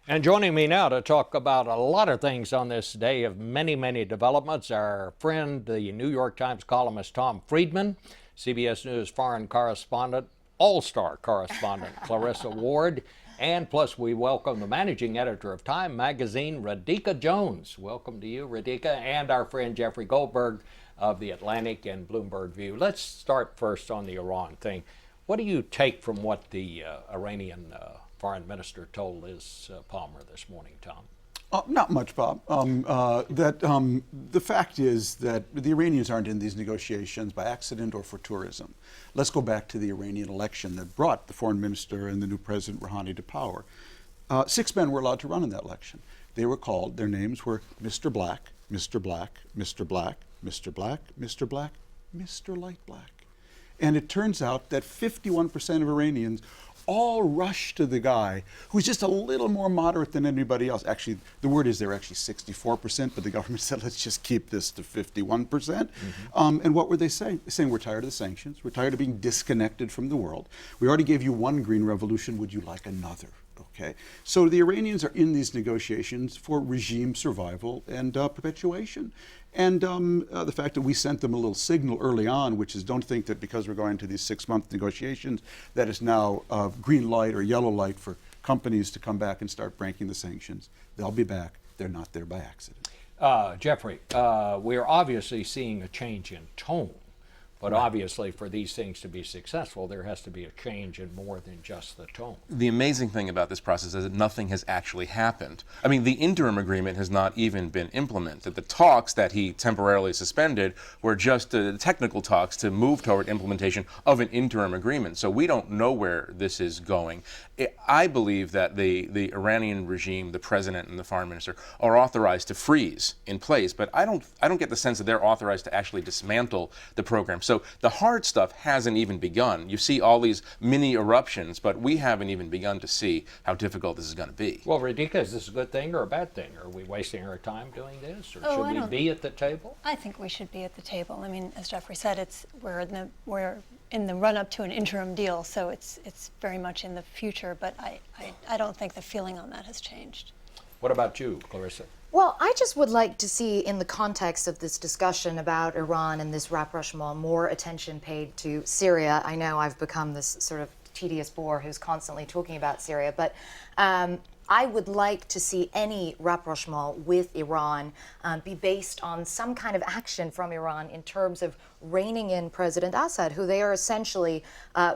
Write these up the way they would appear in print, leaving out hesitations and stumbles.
And joining me now to talk about a lot of things on this day of many, many developments, our friend, the New York Times columnist Tom Friedman, CBS News foreign correspondent, all-star correspondent Clarissa Ward, and plus we welcome the managing editor of Time magazine, Radhika Jones. Welcome to you, Radhika, and our friend Jeffrey Goldberg of The Atlantic and Bloomberg View. Let's start first on the Iran thing. What do you take from what the Iranian foreign minister told Liz Palmer this morning, Tom? Not much, Bob. The fact is that the Iranians aren't in these negotiations by accident or for tourism. Let's go back to the Iranian election that brought the foreign minister and the new president Rouhani to power. 6 men were allowed to run in that election. They were called, their names were Mr. Black, Mr. Black, Mr. Black, Mr. Black, Mr. Black, Mr. Light Black. And it turns out that 51% of Iranians all rushed to the guy who's just a little more moderate than anybody else. Actually, the word is they're actually 64%, but the government said, let's just keep this to 51%. And what were they saying? They're saying, we're tired of the sanctions. We're tired of being disconnected from the world. We already gave you one green revolution. Would you like another? Okay. So the Iranians are in these negotiations for regime survival and perpetuation. And the fact that we sent them a little signal early on, which is don't think that because we're going to these 6-month negotiations, that it's now green light or yellow light for companies to come back and start breaking the sanctions. They'll be back. They're not there by accident. Jeffrey, we're obviously seeing a change in tone. But obviously, for these things to be successful, there has to be a change in more than just the tone. The amazing thing about this process is that nothing has actually happened. I mean, the interim agreement has not even been implemented. The talks that he temporarily suspended were just technical talks to move toward implementation of an interim agreement. So we don't know where this is going. I believe that the Iranian regime, the president and the foreign minister, are authorized to freeze in place, but I don't get the sense that they're authorized to actually dismantle the program. So the hard stuff hasn't even begun. You see all these mini eruptions, but we haven't even begun to see how difficult this is going to be. Well, Radhika, is this a good thing or a bad thing? Are we wasting our time doing this, or should we be at the table? I think we should be at the table. I mean, as Jeffrey said, we're in the run-up to an interim deal, so it's very much in the future. But I don't think the feeling on that has changed. What about you, Clarissa? Well, I just would like to see, in the context of this discussion about Iran and this rapprochement, more attention paid to Syria. I know I've become this sort of tedious bore who's constantly talking about Syria, but I would like to see any rapprochement with Iran be based on some kind of action from Iran in terms of reining in President Assad, who they are essentially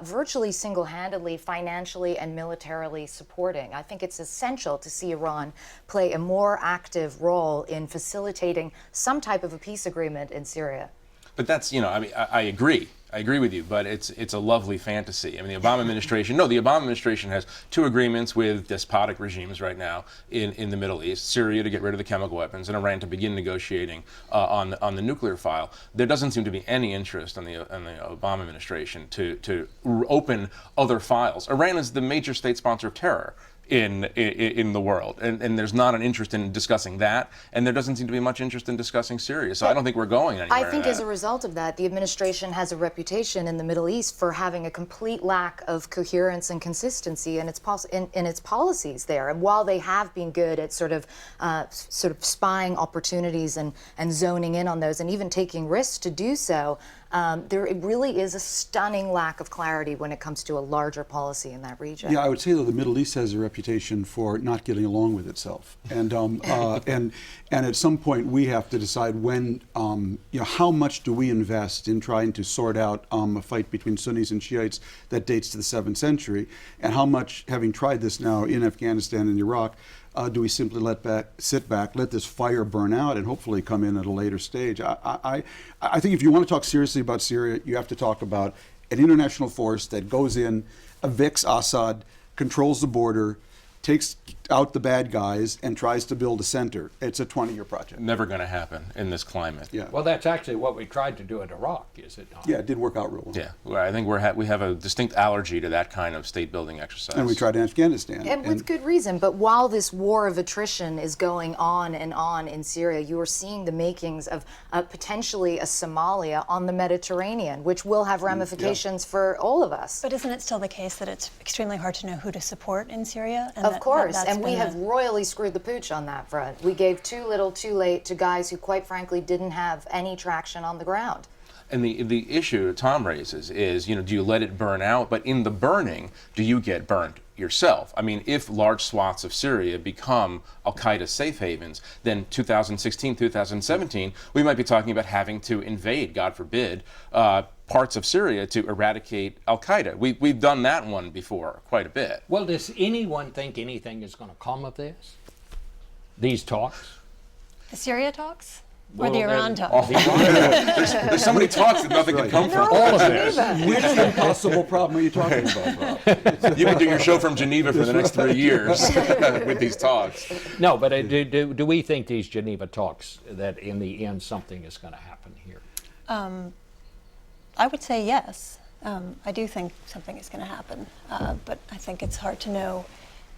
virtually single-handedly financially and militarily supporting. I think it's essential to see Iran play a more active role in facilitating some type of a peace agreement in Syria. But that's, I mean, I agree. I agree with you, but it's a lovely fantasy. I mean, the Obama administration has 2 agreements with despotic regimes right now in the Middle East: Syria to get rid of the chemical weapons, and Iran to begin negotiating on the nuclear file. There doesn't seem to be any interest on the Obama administration to open other files. Iran is the major state sponsor of terror in the world, and there's not an interest in discussing that, and there doesn't seem to be much interest in discussing Syria. So I don't think we're going anywhere. I think as a result of that, the administration has a reputation in the Middle East for having a complete lack of coherence and consistency in its policies there. And while they have been good at sort of spying opportunities and zoning in on those, and even taking risks to do so, there really is a stunning lack of clarity when it comes to a larger policy in that region. Yeah, I would say that the Middle East has a reputation for not getting along with itself, and and at some point we have to decide when, how much do we invest in trying to sort out a fight between Sunnis and Shiites that dates to the 7th century, and how much, having tried this now in Afghanistan and Iraq, do we simply sit back, let this fire burn out, and hopefully come in at a later stage? I think if you want to talk seriously about Syria, you have to talk about an international force that goes in, evicts Assad, controls the border, takes out the bad guys, and tries to build a center. It's a 20-year project. Never going to happen in this climate. Yeah. Well, that's actually what we tried to do in Iraq, is it not? Yeah, it did work out real well. Yeah, well, I think we have a distinct allergy to that kind of state-building exercise. And we tried in Afghanistan. And with good reason. But while this war of attrition is going on and on in Syria, you are seeing the makings of potentially a Somalia on the Mediterranean, which will have ramifications for all of us. But isn't it still the case that it's extremely hard to know who to support in Syria? And Of course. that's And And we have royally screwed the pooch on that front. We gave too little, too late to guys who, quite frankly, didn't have any traction on the ground. And the issue Tom raises is, do you let it burn out? But in the burning, do you get burned yourself? I mean, if large swaths of Syria become al-Qaeda safe havens, then 2016, 2017, we might be talking about having to invade, God forbid, parts of Syria to eradicate al-Qaeda. We've done that one before quite a bit. Well, does anyone think anything is going to come of this? These talks? The Syria talks? Or Well, the Iran they're- talks? There's so many talks that nothing can come from. All of this. Which impossible problem are you talking about, Bob? You can do your show from Geneva for the next 3 years with these talks. No, but do we think these Geneva talks, that in the end something is going to happen here? I would say yes. I do think something is going to happen, but I think it's hard to know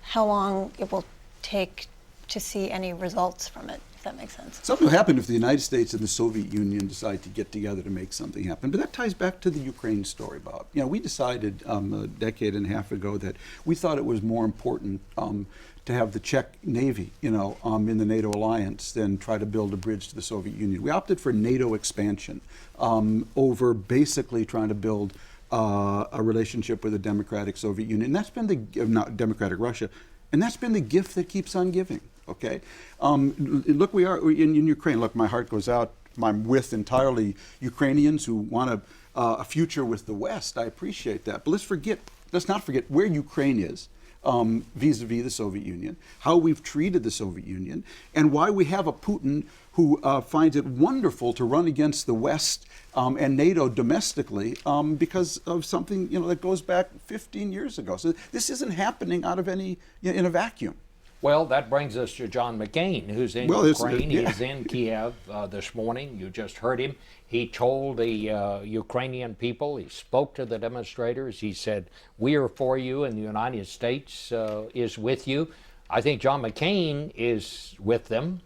how long it will take to see any results from it, if that makes sense. Something will happen if the United States and the Soviet Union decide to get together to make something happen. But that ties back to the Ukraine story, Bob. We decided a decade and a half ago that we thought it was more important to have the Czech Navy, in the NATO alliance than try to build a bridge to the Soviet Union. We opted for NATO expansion over basically trying to build a relationship with a democratic Soviet Union. And that's been not democratic Russia, and that's been the gift that keeps on giving. Okay, look, we are in Ukraine. Look, my heart goes out. I'm with entirely Ukrainians who want a future with the West. I appreciate that, but let's not forget where Ukraine is vis-a-vis the Soviet Union, how we've treated the Soviet Union, and why we have a Putin who finds it wonderful to run against the West and NATO domestically because of something that goes back 15 years ago. So this isn't happening out of in a vacuum. Well, that brings us to John McCain, who's in Ukraine. He's in Kiev this morning. You just heard him. He told the Ukrainian people, he spoke to the demonstrators. He said, "We are for you, and the United States is with you." I think John McCain is with them.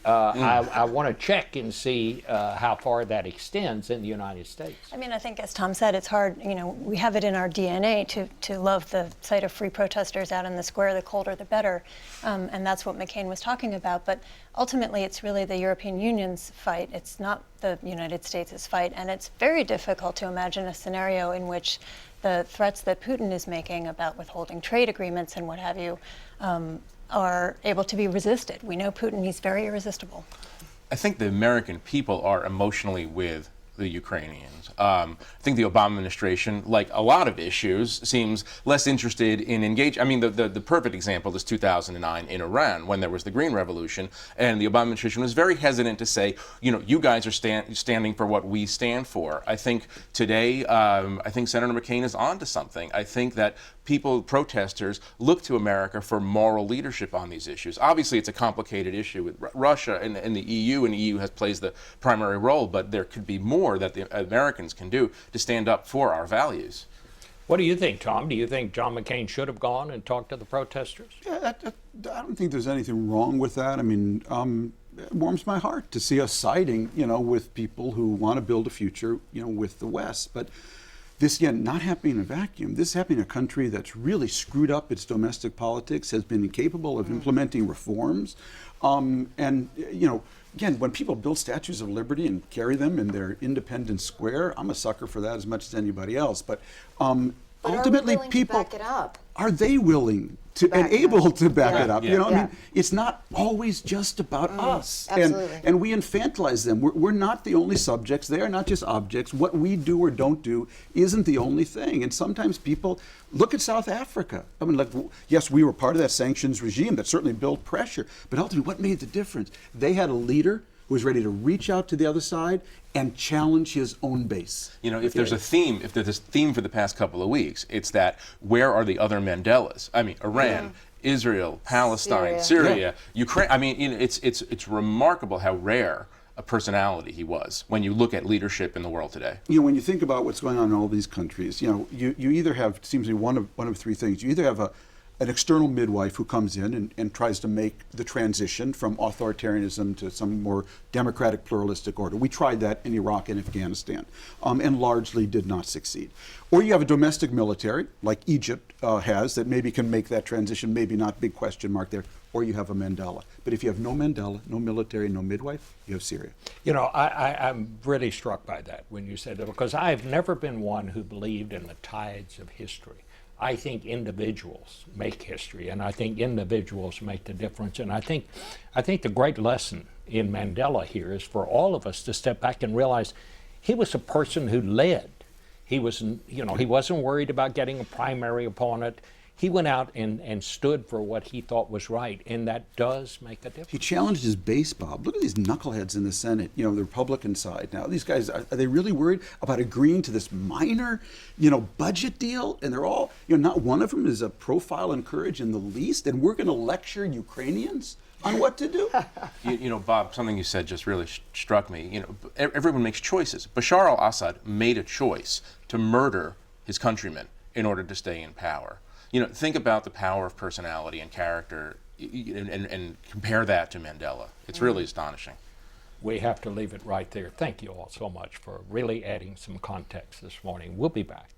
I want to check and see how far that extends in the United States. I mean, I think, as Tom said, it's hard. We have it in our DNA to love the sight of free protesters out in the square. The colder, the better. And that's what McCain was talking about. But ultimately, it's really the European Union's fight. It's not the United States' fight. And it's very difficult to imagine a scenario in which the threats that Putin is making about withholding trade agreements and what have you are able to be resisted. We know Putin, he's very irresistible. I think the American people are emotionally with the Ukrainians. I think the Obama administration, like a lot of issues, seems less interested in engaging. I mean, the perfect example is 2009 in Iran, when there was the Green Revolution, and the Obama administration was very hesitant to say, you guys are standing for what we stand for. I think today, I think Senator McCain is on to something. I think that protesters look to America for moral leadership on these issues. Obviously, it's a complicated issue with Russia and the EU, and the EU plays the primary role, but there could be more that the Americans can do to stand up for our values. What do you think, Tom? Do you think John McCain should have gone and talked to the protesters? Yeah, I don't think there's anything wrong with that. I mean, it warms my heart to see us siding, with people who want to build a future, with the West. But this, again, not happening in a vacuum. This is happening in a country that's really screwed up its domestic politics, has been incapable of implementing reforms. Again, when people build statues of liberty and carry them in their Independence Square, I'm a sucker for that as much as anybody else. But ultimately, people, to back it up? Are they willing to and able to back it up? Yeah. I mean, it's not always just about us. Absolutely. And we infantilize them. We're not the only subjects. They are not just objects. What we do or don't do isn't the only thing. And sometimes people look at South Africa. I mean, yes, we were part of that sanctions regime that certainly built pressure. But ultimately, what made the difference? They had a leader who was ready to reach out to the other side and challenge his own base. If there's a theme, for the past couple of weeks, it's that where are the other Mandelas? I mean, Iran, Israel, Palestine, Syria, Ukraine. I mean, it's remarkable how rare a personality he was when you look at leadership in the world today. When you think about what's going on in all these countries, you either have, it seems to be one of three things. You either have an external midwife who comes in and tries to make the transition from authoritarianism to some more democratic pluralistic order. We tried that in Iraq and Afghanistan and largely did not succeed. Or you have a domestic military like Egypt has that maybe can make that transition, maybe not, big question mark there. Or you have a Mandela. But if you have no Mandela, no military, no midwife, you have Syria. You know, I'm really struck by that when you said that, because I've never been one who believed in the tides of history. I think individuals make history, and I think individuals make the difference. And I think the great lesson in Mandela here is for all of us to step back and realize he was a person who led. He was, you know, he wasn't worried about getting a primary opponent. He went out and stood for what he thought was right, and that does make a difference. He challenged his base, Bob. Look at these knuckleheads in the Senate, you know, the Republican side. Now, these guys, are they really worried about agreeing to this minor, you know, budget deal? And they're all, you know, not one of them is a profile in courage in the least, and we're going to lecture Ukrainians on what to do? You know, Bob, something you said just really struck me. You know, everyone makes choices. Bashar al-Assad made a choice to murder his countrymen in order to stay in power. You know, think about the power of personality and character and compare that to Mandela. It's really astonishing. We have to leave it right there. Thank you all so much for really adding some context this morning. We'll be back.